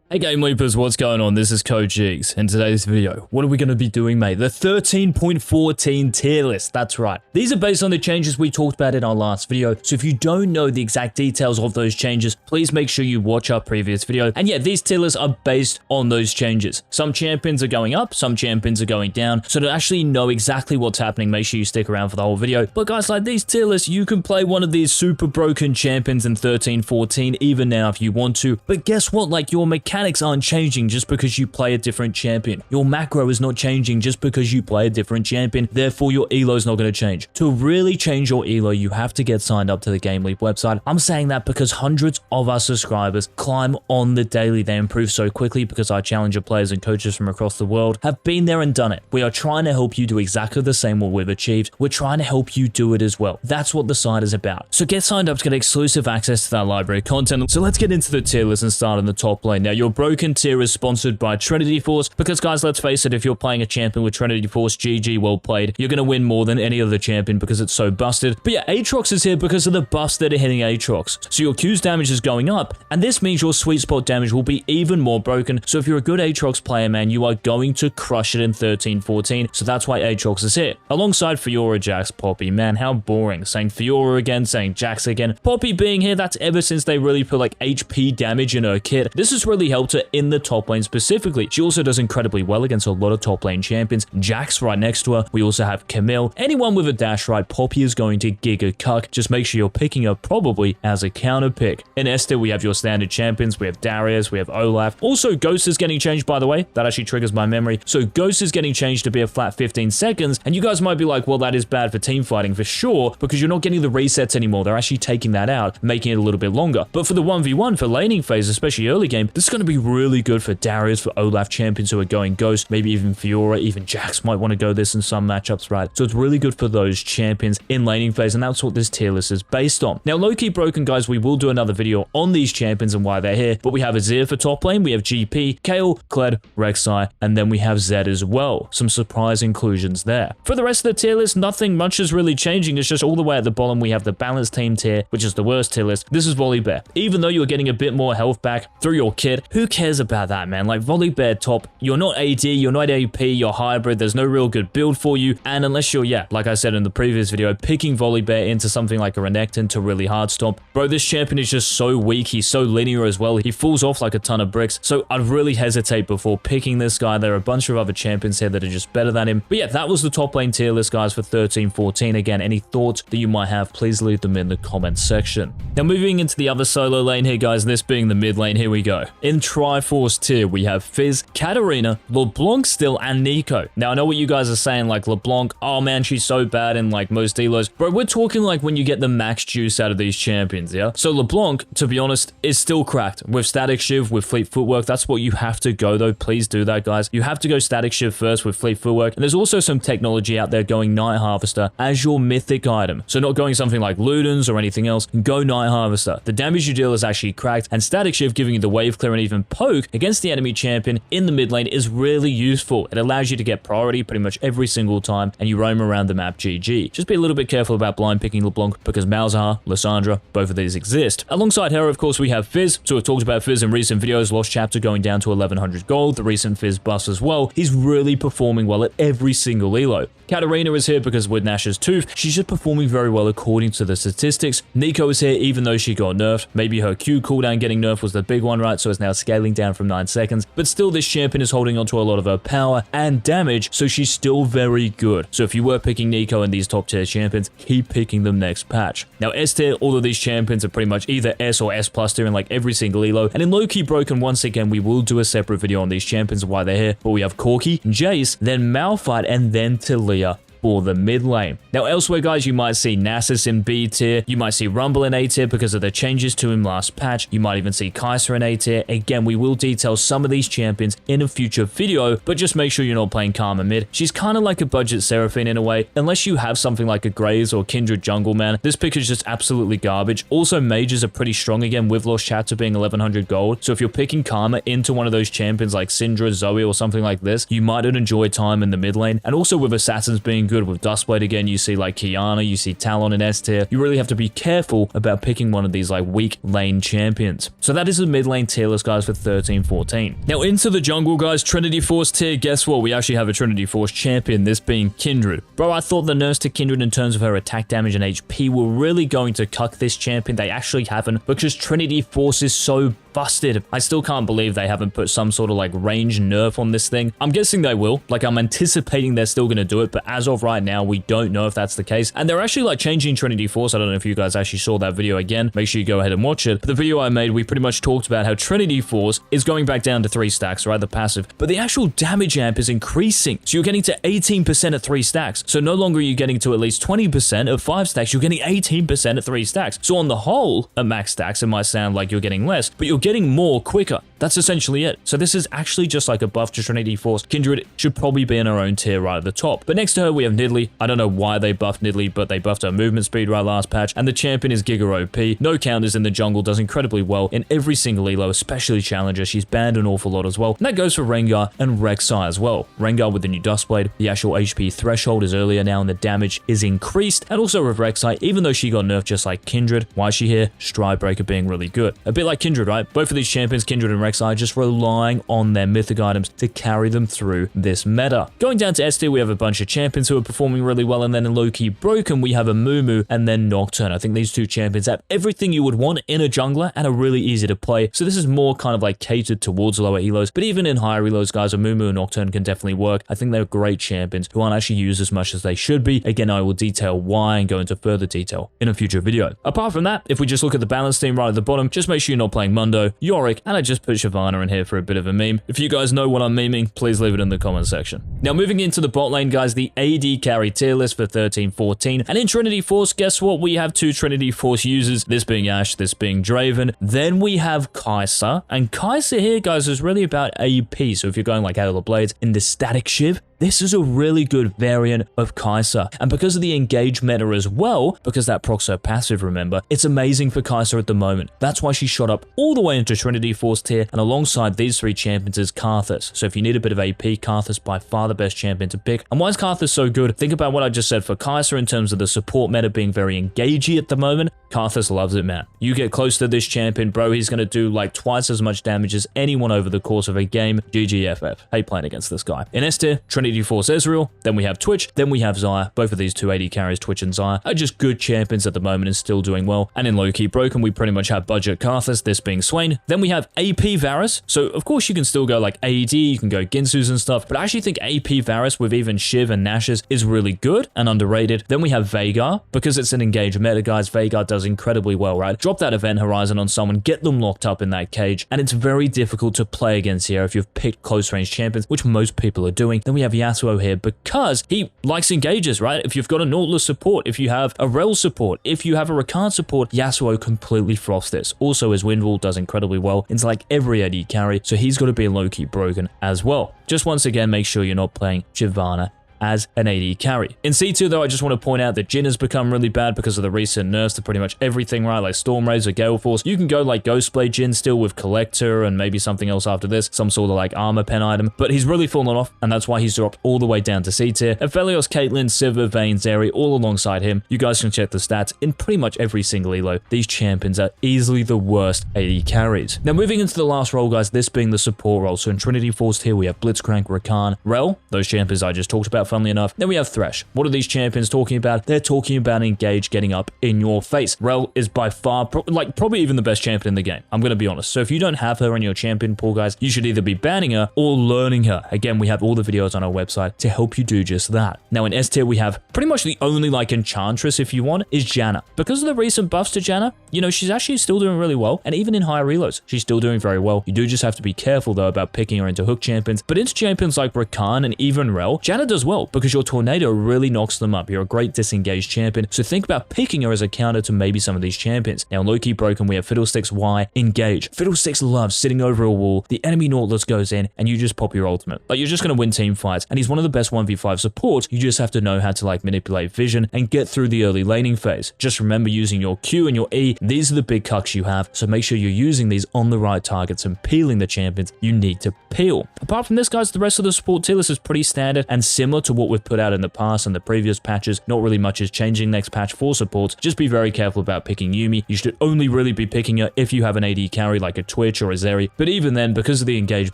Hey GameLeapers, what's going on? This is Coach Jigs. In today's video, what are we going to be doing, mate? The 13.14 tier list. That's right. These are based on the changes we talked about in our last video. So if you don't know the exact details of those changes, please make sure you watch our previous video. And yeah, these tier lists are based on those changes. Some champions are going up, some champions are going down. So to actually know exactly what's happening, make sure you stick around for the whole video. But guys, like these tier lists, you can play one of these super broken champions in 13.14 even now if you want to. But guess what? Like your mechanics aren't changing just because you play a different champion. Your macro is not changing just because you play a different champion. Therefore, your elo is not going to change. To really change your elo, you have to get signed up to the GameLeap website. I'm saying that because hundreds of our subscribers climb on the daily. They improve so quickly because our challenger players and coaches from across the world have been there and done it. We are trying to help you do exactly the same what we've achieved. We're trying to help you do it as well. That's what the site is about. So get signed up to get exclusive access to that library of content. So let's get into the tier list and start in the top lane. Now, your broken tier is sponsored by Trinity Force because, guys, let's face it, if you're playing a champion with Trinity Force, GG, well played. You're going to win more than any other champion because it's so busted. But yeah, Aatrox is here because of the buffs that are hitting Aatrox. So your Q's damage is going up, and this means your sweet spot damage will be even more broken. So if you're a good Aatrox player, man, you are going to crush it in 13.14. So that's why Aatrox is here. Alongside Fiora, Jax, Poppy. Man, how boring. Saying Fiora again, saying Jax again. Poppy being here, that's ever since they really put like HP damage in her kit. This has really helped her in the top lane specifically. She also does incredibly well against a lot of top lane champions. Jax right next to her. We also have Camille. Anyone with a dash right, Poppy is going to giga cuck. Just make sure you're picking her probably as a counter pick. In Esther, we have your standard champions. We have Darius, we have Olaf. Also, Ghost is getting changed, by the way. That actually triggers my memory. So Ghost is getting changed to be a flat 15 seconds. And you guys might be like, well, that is bad for team fighting for sure, because you're not getting the resets anymore. They're actually taking that out, making it a little bit longer. But for the 1v1, for laning phase, especially early game, this is going to be really good for Darius, for Olaf champions who are going Ghost, maybe even Fiora, even Jax might want to go this in some matchups, right? So it's really good for those champions in laning phase, and that's what this tier list is based on. Now, low-key broken, guys, we will do another video on these champions and why they're here, but we have Azir for top lane, we have GP, Kayle, Kled, Rek'Sai, and then we have Zed as well. Some surprise inclusions there. For the rest of the tier list, nothing much is really changing. It's just all the way at the bottom, we have the balanced team tier, which is the worst tier list. This is Volibear. Even though you're getting a bit more health back through your kit, who cares about that, man? Like, Volibear top, you're not AD, you're not AP, you're hybrid, there's no real good build for you, and unless you're, yeah, like I said in the previous video, picking Volibear into something like a Renekton to really hard stomp, bro, this champion is just so weak, he's so linear as well, he falls off like a ton of bricks, so I'd really hesitate before picking this guy. There are a bunch of other champions here that are just better than him. But yeah, that was the top lane tier list, guys, for 13.14. Again, any thoughts that you might have, please leave them in the comments section. Now, moving into the other solo lane here, guys, this being the mid lane, here we go. In Triforce tier, we have Fizz, Katarina, LeBlanc still, and Nico. Now, I know what you guys are saying, like LeBlanc, oh man, she's so bad in like most elos. Bro, we're talking like when you get the max juice out of these champions, yeah? So LeBlanc, to be honest, is still cracked. With Static Shiv, with Fleet Footwork, that's what you have to go though. Please do that, guys. You have to go Static Shiv first with Fleet Footwork. And there's also some technology out there going Night Harvester as your mythic item. So not going something like Ludens or anything else, go Night Harvester. The damage you deal is actually cracked, and Static Shiv giving you the wave clear and even poke against the enemy champion in the mid lane is really useful. It allows you to get priority pretty much every single time, and you roam around the map GG. Just be a little bit careful about blind picking LeBlanc because Malzahar, Lissandra, both of these exist. Alongside her, of course, we have Fizz. So we've talked about Fizz in recent videos, Lost Chapter going down to 1100 gold, the recent Fizz buffs as well. He's really performing well at every single elo. Katarina is here because with Nash's Tooth, she's just performing very well according to the statistics. Nico is here even though she got nerfed. Maybe her Q cooldown getting nerfed was the big one, right? So it's now scaling down from 9 seconds. But still, this champion is holding onto a lot of her power and damage, so she's still very good. So if you were picking Nico in these top tier champions, keep picking them next patch. Now, S tier, all of these champions are pretty much either S or S plus tier in like every single elo. And in low-key broken, once again, we will do a separate video on these champions and why they're here. But we have Corki, Jace, then Malphite, and then Talia for the mid lane. Now, elsewhere, guys, you might see Nasus in B tier. You might see Rumble in A tier because of the changes to him last patch. You might even see Kai'Sa in A tier. Again, we will detail some of these champions in a future video, but just make sure you're not playing Karma mid. She's kind of like a budget Seraphine in a way. Unless you have something like a Graves or Kindred jungle, man, this pick is just absolutely garbage. Also, mages are pretty strong again with Lost Chapter being 1100 gold. So if you're picking Karma into one of those champions like Syndra, Zoe, or something like this, you might not enjoy time in the mid lane. And also with Assassins being good, good with Dustblade again. You see like Kiana, you see Talon in S tier. You really have to be careful about picking one of these like weak lane champions. So that is the mid lane tier list, guys, for 13-14. Now into the jungle, guys, Trinity Force tier. Guess what? We actually have a Trinity Force champion, this being Kindred. Bro, I thought the nerfs to Kindred in terms of her attack damage and HP were really going to cuck this champion. They actually haven't, because Trinity Force is so busted. I still can't believe they haven't put some sort of like range nerf on this thing. I'm guessing they will. Like, I'm anticipating they're still going to do it, but as of right now, we don't know if that's the case. And they're actually like changing Trinity Force. I don't know if you guys actually saw that video again. Make sure you go ahead and watch it. But the video I made, we pretty much talked about how Trinity Force is going back down to 3 stacks, right? The passive. But the actual damage amp is increasing. So you're getting to 18% at 3 stacks. So no longer are you getting to at least 20% at 5 stacks. You're getting 18% at 3 stacks. So on the whole, at max stacks, it might sound like you're getting less, but you're getting more quicker. That's essentially it. So this is actually just like a buff to Trinity Force. Kindred should probably be in her own tier right at the top. But next to her, we have Nidalee. I don't know why they buffed Nidalee, but they buffed her movement speed right last patch. And the champion is Giga OP. No counters in the jungle, does incredibly well in every single elo, especially Challenger. She's banned an awful lot as well. And that goes for Rengar and Rek'Sai as well. Rengar with the new Dustblade, the actual HP threshold is earlier now and the damage is increased. And also with Rek'Sai, even though she got nerfed just like Kindred, why is she here? Stride Breaker being really good. A bit like Kindred, right? Both of these champions, Kindred and Rek'Sai, just relying on their mythic items to carry them through this meta. Going down to S tier, we have a bunch of champions who are performing really well, and then in low-key broken, we have a Mumu and then Nocturne. I think these two champions have everything you would want in a jungler and are really easy to play. So this is more kind of like catered towards lower elos, but even in higher elos, guys, a Mumu and Nocturne can definitely work. I think they're great champions who aren't actually used as much as they should be. Again, I will detail why and go into further detail in a future video. Apart from that, if we just look at the balance team right at the bottom, just make sure you're not playing Mundo, Yorick, and I just put Shyvana in here for a bit of a meme. If you guys know what I'm memeing, please leave it in the comment section. Now moving into the bot lane, guys, the AD carry tier list for 13-14. And in Trinity Force, guess what? We have 2 Trinity Force users, this being Ashe, this being Draven. Then we have Kai'Sa, and Kai'Sa here, guys, is really about AP. So if you're going like Hail of Blades in the static shiv, this is a really good variant of Kai'Sa. And because of the engage meta as well, because that procs her passive, remember, it's amazing for Kai'Sa at the moment. That's why she shot up all the way into Trinity Force tier, and alongside these 3 champions is Karthus. So if you need a bit of AP, Karthus by far the best champion to pick. And why is Karthus so good? Think about what I just said for Kai'Sa in terms of the support meta being very engagey at the moment. Karthus loves it, man. You get close to this champion, bro, he's going to do like twice as much damage as anyone over the course of a game. GGFF. Hate playing against this guy. In S tier, Trinity Force Ezreal, then we have Twitch, then we have Xayah. Both of these 2 AD carries, Twitch and Xayah, are just good champions at the moment and still doing well. And in low-key broken, we pretty much have budget Karthus, this being Swain. Then we have AP Varus. So of course you can still go like AD, you can go Ginsu's and stuff, but I actually think AP Varus with even Shiv and Nash's is really good and underrated. Then we have Veigar, because it's an engaged meta, guys. Veigar does incredibly well, right? Drop that event horizon on someone, get them locked up in that cage, and it's very difficult to play against here if you've picked close range champions, which most people are doing. Then we have Yasuo here because he likes engages, right? If you've got a Nautilus support, if you have a Rel support, if you have a Rakan support, Yasuo completely froths this. Also, his Windwall does incredibly well into like every AD carry, so he's got to be low-key broken as well. Just once again, make sure you're not playing Shyvana as an AD carry. In C2 though, I just want to point out that Jhin has become really bad because of the recent nerfs to pretty much everything, right? Like Storm Rays or Gale Force. You can go like Ghostblade Jhin still with Collector and maybe something else after this, some sort of like armor pen item, but he's really fallen off, and that's why he's dropped all the way down to C tier. Aphelios, Caitlyn, Sivir, Vayne, Zeri, all alongside him. You guys can check the stats in pretty much every single elo. These champions are easily the worst AD carries. Now moving into the last role, guys, this being the support role. So in Trinity Force here, we have Blitzcrank, Rakan, Rel, those champions I just talked about, funnily enough. Then we have Thresh. What are these champions talking about? They're talking about engage, getting up in your face. Rel is by far, probably even the best champion in the game. I'm going to be honest. So if you don't have her in your champion pool, guys, you should either be banning her or learning her. Again, we have all the videos on our website to help you do just that. Now in S tier, we have pretty much the only like enchantress, if you want, is Janna. Because of the recent buffs to Janna, you know, she's actually still doing really well. And even in higher reloads, she's still doing very well. You do just have to be careful though about picking her into hook champions. But into champions like Rakan and even Rel, Janna does well because your Tornado really knocks them up. You're a great disengaged champion, so think about picking her as a counter to maybe some of these champions. Now, low-key broken, we have Fiddlesticks Y, engage. Fiddlesticks loves sitting over a wall, the enemy Nautilus goes in, and you just pop your ultimate. Like, you're just going to win team fights, and he's one of the best 1v5 supports. You just have to know how to, like, manipulate vision and get through the early laning phase. Just remember using your Q and your E. These are the big cucks you have, so make sure you're using these on the right targets and peeling the champions you need to peel. Apart from this, guys, the rest of the support tier list is pretty standard and similar to what we've put out in the past and the previous patches. Not really much is changing next patch for supports. Just be very careful about picking Yuumi. You should only really be picking her if you have an AD carry like a Twitch or a Zeri. But even then, because of the engaged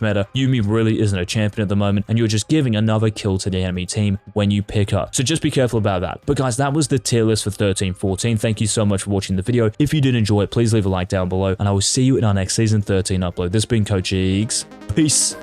meta, Yuumi really isn't a champion at the moment, and you're just giving another kill to the enemy team when you pick her. So just be careful about that. But guys, that was the tier list for 13-14. Thank you so much for watching the video. If you did enjoy it, please leave a like down below, and I will see you in our next Season 13 upload. This has been Coach Eags. Peace.